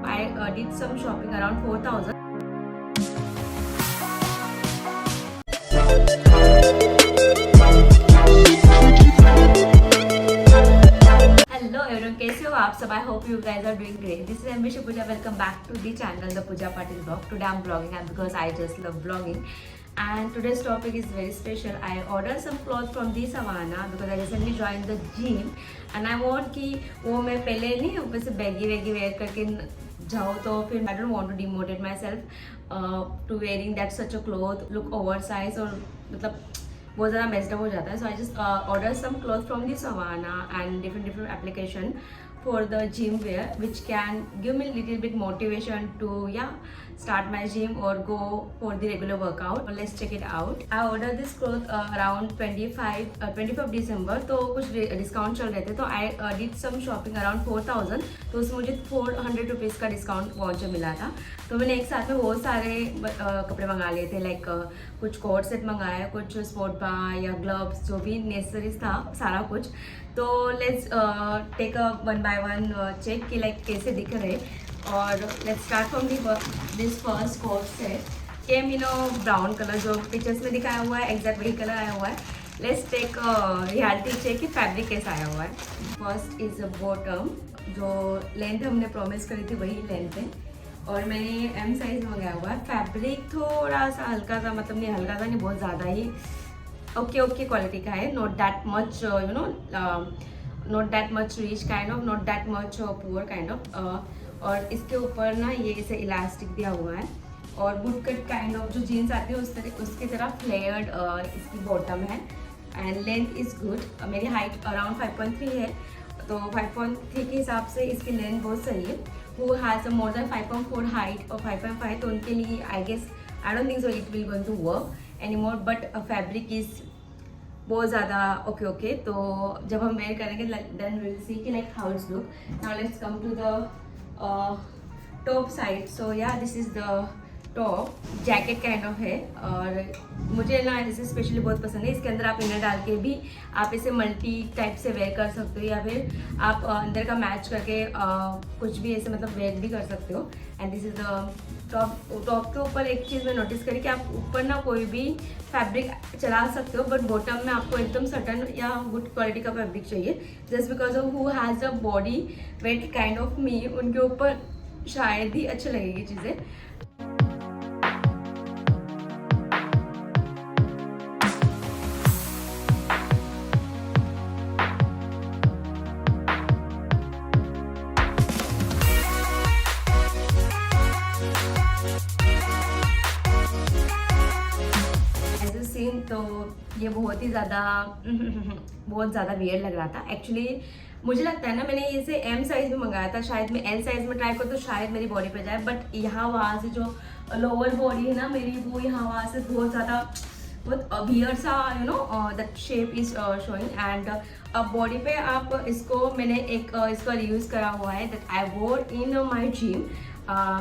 I did some shopping around 4,000. Hello everyone, कैसे हो आप सब? I hope you guys are doing great. This is एम्बिशी Pooja. Welcome back to the channel the Pooja Patil Vlog. Today I'm vlogging and because I just love vlogging. And today's topic is very special. I ordered some clothes from the Savannah because I recently joined the gym and I want कि वो मैं पहले नहीं ऊपर से baggy वैगी where करके जाऊँ तो फिर I don't want to demotivate myself to wearing that such a cloth look oversized और मतलब बहुत ज़्यादा मेस्ड अप हो जाता है. So I just order some cloth from the Savana and different application for the gym wear which can give me little bit motivation to start my gym or go for the regular workout. Let's check it out. I ordered this cloth around 25 December. तो कुछ discount चल रहे थे तो I did some shopping around 4,000. तो उसमें मुझे 400 rupees का डिस्काउंट वाउचर मिला था. तो मैंने एक साथ में बहुत सारे कपड़े मंगा लिए थे. लाइक कुछ कोट सेट मंगाया, कुछ स्पोर्ट बार या ग्लव्स, जो भी नेसेसरीज था सारा कुछ. तो let's take a one by one check कि लाइक कैसे दिख रहे. और let's start from this first coat set. Came you know brown colour जो पिक्चर्स में दिखाया हुआ है एग्जैक्ट वही कलर आया हुआ है. लेट्स टेक रियलिटी चेक कि फैब्रिक कैसा आया हुआ है. First is a bottom. जो लेंथ हमने प्रॉमिस करी थी वही लेंथ है और मैंने एम साइज मंगाया हुआ है. फैब्रिक थोड़ा सा हल्का सा, मतलब नहीं हल्का सा नहीं, बहुत ज़्यादा ही ओके क्वालिटी का है. Not that much you know, not that much rich kind of, not that much poor kind of. और इसके ऊपर ना ये इसे इलास्टिक दिया हुआ है और बूट कट काइंड ऑफ जो जीन्स आती है उसकी तरह फ्लेयर्ड इसकी बॉटम है. And length is good. मेरी हाइट अराउंड 5.3 है तो 5.3 के हिसाब से इसकी लेंथ बहुत सही है. Who has more than 5.4 height और 5.5 तो उनके लिए I guess I don't think so it will going to work anymore. But fabric is बहुत ज़्यादा ओके. तो जब हम वेयर करेंगे देन विल सी कि like how it's look. Now let's come to the top side. So yeah this is the top. Jacket kind of है और मुझे ना इसे स्पेशली बहुत पसंद है. इसके अंदर आप इनर डाल के भी आप इसे मल्टी टाइप से वेयर कर सकते हो या फिर आप अंदर का मैच करके कुछ भी ऐसे मतलब वेयर भी कर सकते हो. And this is the top. Top के ऊपर एक चीज़ मैं नोटिस करी कि आप ऊपर ना कोई भी फैब्रिक चला सकते हो बट बॉटम में आपको एकदम सटन या गुड क्वालिटी का फैब्रिक चाहिए. Just because of who has a body weight kind of me, उनके ऊपर शायद ही अच्छी लगेगी चीज़ें. सीन तो ये बहुत ही ज़्यादा बहुत ज़्यादा वियर्ड लग रहा था. एक्चुअली मुझे लगता है ना मैंने इसे एम साइज़ में मंगाया था. शायद मैं एल साइज़ में ट्राई करूँ तो शायद मेरी बॉडी पे जाए. बट यहाँ वहाँ से जो लोअर बॉडी है ना मेरी, वो यहाँ वहाँ से बहुत ज़्यादा बहुत वियर्ड सा you know that shape is showing. And अब बॉडी पे आप इसको मैंने एक इसका यूज़ करा हुआ है दैट आई वोर इन माई जिम.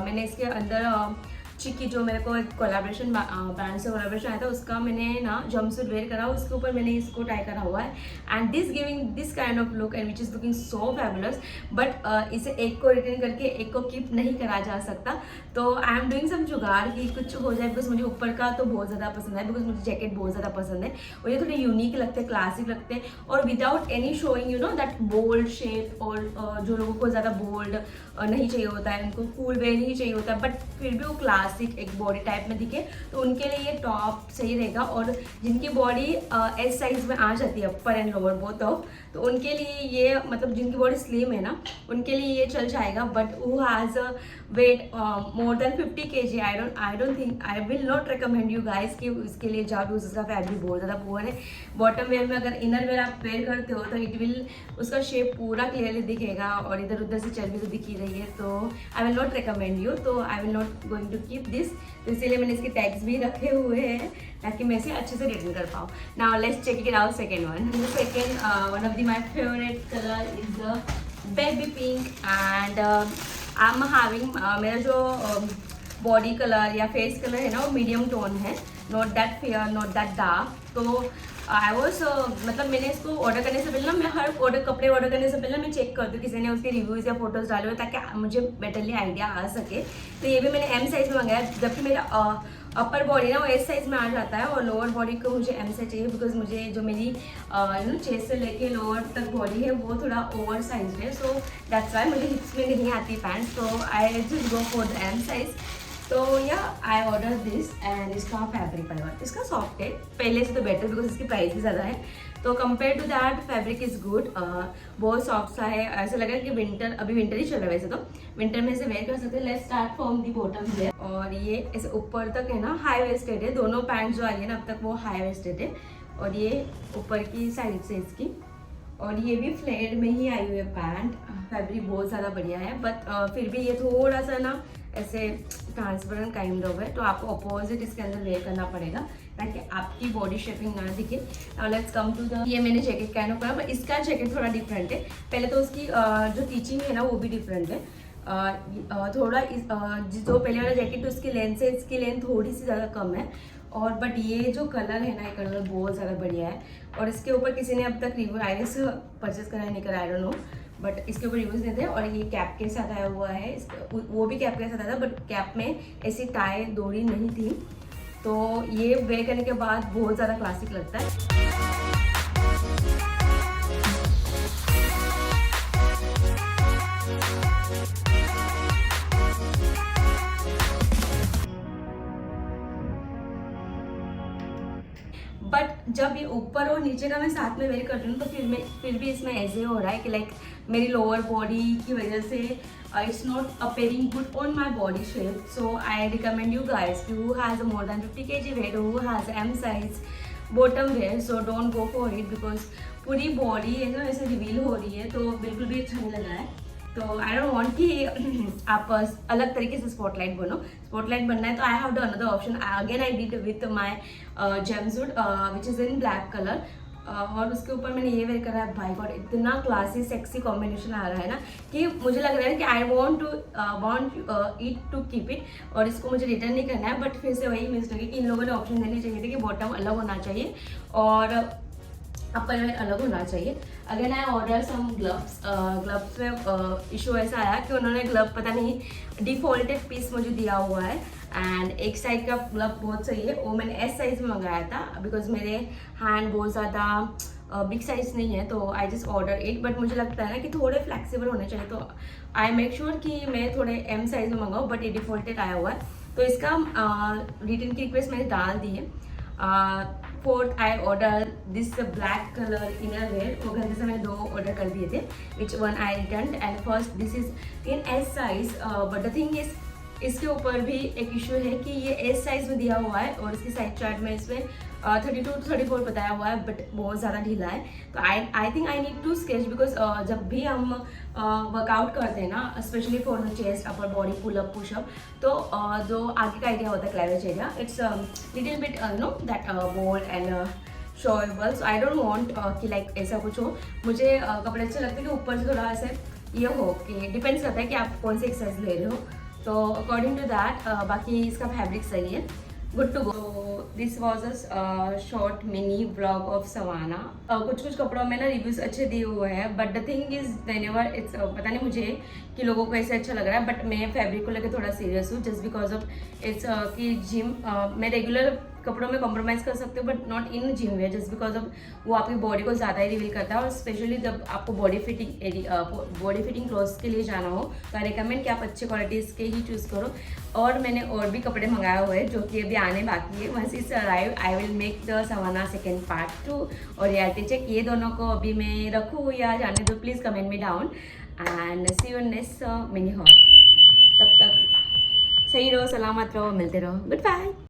मैंने इसके अंदर चिक्की जो मेरे को कोलैबोरेशन ब्रांड से कोलैबोरेशन आया था उसका मैंने ना जंपसूट वेयर करा, उसके ऊपर मैंने इसको ट्राई करा हुआ है. And this giving this kind of look and which is looking so fabulous. But इसे एक को रिटर्न करके एक को कीप नहीं करा जा सकता. तो आई एम डूइंग सम जुगाड़ कि कुछ हो जाए. बिकॉज मुझे ऊपर का तो बहुत ज़्यादा पसंद है बिकॉज मुझे जैकेट बहुत ज़्यादा पसंद है और ये थोड़े यूनिक लगते हैं, क्लासिक लगते हैं और without any showing you know that bold shape. और जो लोगों को ज़्यादा बोल्ड नहीं चाहिए होता है, उनको कूल वेयर नहीं चाहिए होता है बट फिर भी वो क्लासिक एक बॉडी टाइप में दिखे, तो उनके लिए ये टॉप सही रहेगा. और जिनकी बॉडी एस साइज में आ जाती है अपर एंड लोअर बोथ ऑफ, तो उनके लिए ये मतलब जिनकी बॉडी स्लिम है ना उनके लिए ये चल जाएगा. But who has a weight more than 50 kg I don't think, I will not recommend you guys कि उसके लिए जाओ. उसका फैब्रिक बहुत ज़्यादा पुअर है. बॉटम वेयर में अगर इनर वेयर आप वेयर करते हो तो इट विल उसका शेप पूरा क्लियरली दिखेगा और इधर उधर से चर्बी तो दिख ही रही है. तो I will not recommend you. तो I will not going to keep this. तो इसीलिए मैंने इसके टैग्स भी रखे हुए हैं ताकि मैं इसे अच्छे से रिटर्न कर पाऊँ. Now let's check it out. Second one. Second one of the my favourite colour is the baby pink. And I am having मेरा जो बॉडी कलर या फेस कलर है ना वो मीडियम टोन है. Not that fair, not that dark. तो I was मतलब मैंने इसको ऑर्डर करने से पहले ना, मैं हर कपड़े ऑर्डर करने से पहले मैं चेक करती हूँ किसी ने उसके रिव्यूज़ या फोटोज़ डाले हुए, ताकि मुझे बेटरली आइडिया आ सके। तो ये भी मैंने एम साइज़ में मंगाया, जबकि मेरा अपर बॉडी ना वो एस साइज़ में आ जाता है और लोअर बॉडी को मुझे एम साइज चाहिए, बिकॉज मुझे जो मेरी चेस्ट से लेके लोअर तक बॉडी है वो थोड़ा ओवर साइज है। सो दैट्स वाई मुझे हिप्स में नहीं आती पैंट, तो I just go for the M size. तो या आई ऑर्डर दिस एंड इसका फैब्रिक इसका सॉफ्ट है, पहले से तो बेटर बिकॉज इसकी प्राइस भी ज़्यादा है। तो compare to that fabric is good, बहुत सॉफ्ट सा है। ऐसा लगा कि विंटर, अभी विंटर ही चल रहा है वैसे तो, विंटर में इसे वेयर कर सकते हैं। Let's start from the bottom wear. और ये ऐसे ऊपर तक है ना हाई वेस्टेड है, दोनों पैंट जो आई है ना अब तक वो हाई वेस्टेड है। और ये ऊपर की साइड से इसकी, और ये भी फ्लेड में ही आई हुई है पैंट। फैब्रिक बहुत ज़्यादा बढ़िया है, बट फिर भी ये थोड़ा सा ना ऐसे ट्रांसपेरेंट काइंड ऑफ है, तो आपको अपोजिट इसके अंदर वेयर करना पड़ेगा ताकि आपकी बॉडी शेपिंग ना दिखे। Now let's come to the, ये मैंने जैकेट काइंड ऑफ करा, बट इसका जैकेट थोड़ा डिफरेंट है। पहले तो उसकी जो टीचिंग है ना वो भी डिफरेंट है। थोड़ा जो पहले वाला जैकेट उसकी लेंथ से इसकी लेंथ थोड़ी सी ज़्यादा कम है, और बट ये जो कलर है ना, ये कलर बहुत ज़्यादा बढ़िया है। और इसके ऊपर किसी ने अब तक रिव्यू आई से परचेज करा नहीं करा, आई डोंट नो, बट इसके ऊपर रिव्यूज़ नहीं थे। और ये कैप के साथ आया हुआ है, वो भी कैप के साथ आया था, बट कैप में ऐसी टाई डोरी नहीं थी। तो ये वेयर करने के बाद बहुत ज़्यादा क्लासिक लगता है। बट जब ये ऊपर और नीचे का मैं साथ में वेयर करती हूँ तो फिर भी इसमें ऐसे हो रहा है कि लाइक मेरी लोअर बॉडी की वजह से it's not appearing good on my body shape. So I recommend you guys who has more than 50 kg weight, who has M size bottom wear, so don't go for it, because पूरी body है ना ऐसे reveal हो रही है, तो बिल्कुल भी अच्छा नहीं लग रहा है। तो आई डोंट वांट कि आप अलग तरीके से स्पॉटलाइट बनो। स्पॉटलाइट बनना है तो I have the another option, again I did with my jumpsuit which is in black colour. और उसके ऊपर मैंने ये वेयर करा है। भाई गॉड, इतना क्लासी सेक्सी कॉम्बिनेशन आ रहा है ना कि मुझे लग रहा है कि I want it to keep it, और इसको मुझे रिटर्न नहीं करना है। बट फिर से वही मिस्टेक है कि इन लोगों ने ऑप्शन देने चाहिए थे कि बॉटम अलग होना चाहिए और अपर वेयर अलग होना चाहिए। Again I order some gloves. Gloves में इशू ऐसा आया कि उन्होंने ग्लव पता नहीं डिफॉल्टेड पीस मुझे दिया हुआ है, एंड एक साइड का ग्लव बहुत सही है, वो मैंने एस साइज में मंगाया था बिकॉज मेरे हैंड बहुत ज़्यादा बिग साइज नहीं है, तो I just order it. But मुझे लगता है ना कि थोड़े फ्लेक्सिबल होने चाहिए, तो आई मेक श्योर कि मैं थोड़े एम साइज में मंगाऊँ, बट ये डिफॉल्टेड आया हुआ है। तो इसका रिटर्न की रिक्वेस्ट मैंने डाल दी है। Fourth I order this black colour inner wear, वो घर से मैंने 2 ऑर्डर कर दिए थे, which one I return. And first this is in S size, but the thing is इसके ऊपर भी एक इशू है कि ये एस साइज में दिया हुआ है और इसकी साइड चार्ट में इसमें 32 to 34 बताया हुआ है, बट बहुत ज़्यादा ढीला है। तो I think I need to sketch, because जब भी हम वर्कआउट करते हैं ना, specially for the chest, upper body, pull up pushup, तो जो आगे का एरिया होता है cleavage area, it's little bit no that bold and showable. So I don't want कि लाइक ऐसा कुछ हो। मुझे कपड़े अच्छे लगते हैं कि ऊपर से थोड़ा ऐसे ये हो, कि डिपेंड्स करता है कि आप कौन सी एक्सरसाइज ले रहे हो। तो अकॉर्डिंग टू दैट बाकी इसका फैब्रिक सही है, good to go. This was a short mini blog of Savana. कुछ कपड़ों में ना रिव्यूज अच्छे दिए हुए हैं, but the thing is whenever it's पता नहीं मुझे कि लोगों को ऐसे अच्छा लग रहा है, बट मैं फैब्रिक को लेकर थोड़ा सीरियस हूँ, जस्ट बिकॉज ऑफ इट्स कि जिम मैं रेगुलर कपड़ों में कॉम्प्रोमाइज कर सकते हो, but not in gym where, just because of वो आपकी बॉडी को ज़्यादा ही रिवील करता है। और स्पेशली जब आपको बॉडी फिटिंग क्लॉथ्स के लिए जाना हो, तो आई रिकमेंड कि आप अच्छे क्वालिटीज़ के ही चूज़ करो। और मैंने और भी कपड़े मंगाए हुए हैं जो कि अभी आने बाकी है। Once it's arrive I will make the Savana second part 2 और रियलिटी चेक। ये दोनों को अभी मैं रखूँ या जाने दो, please comment me down, and see you next mini haul. तब तक सही रहो, सलामत रहो, मिलते रहो, गुड बाय।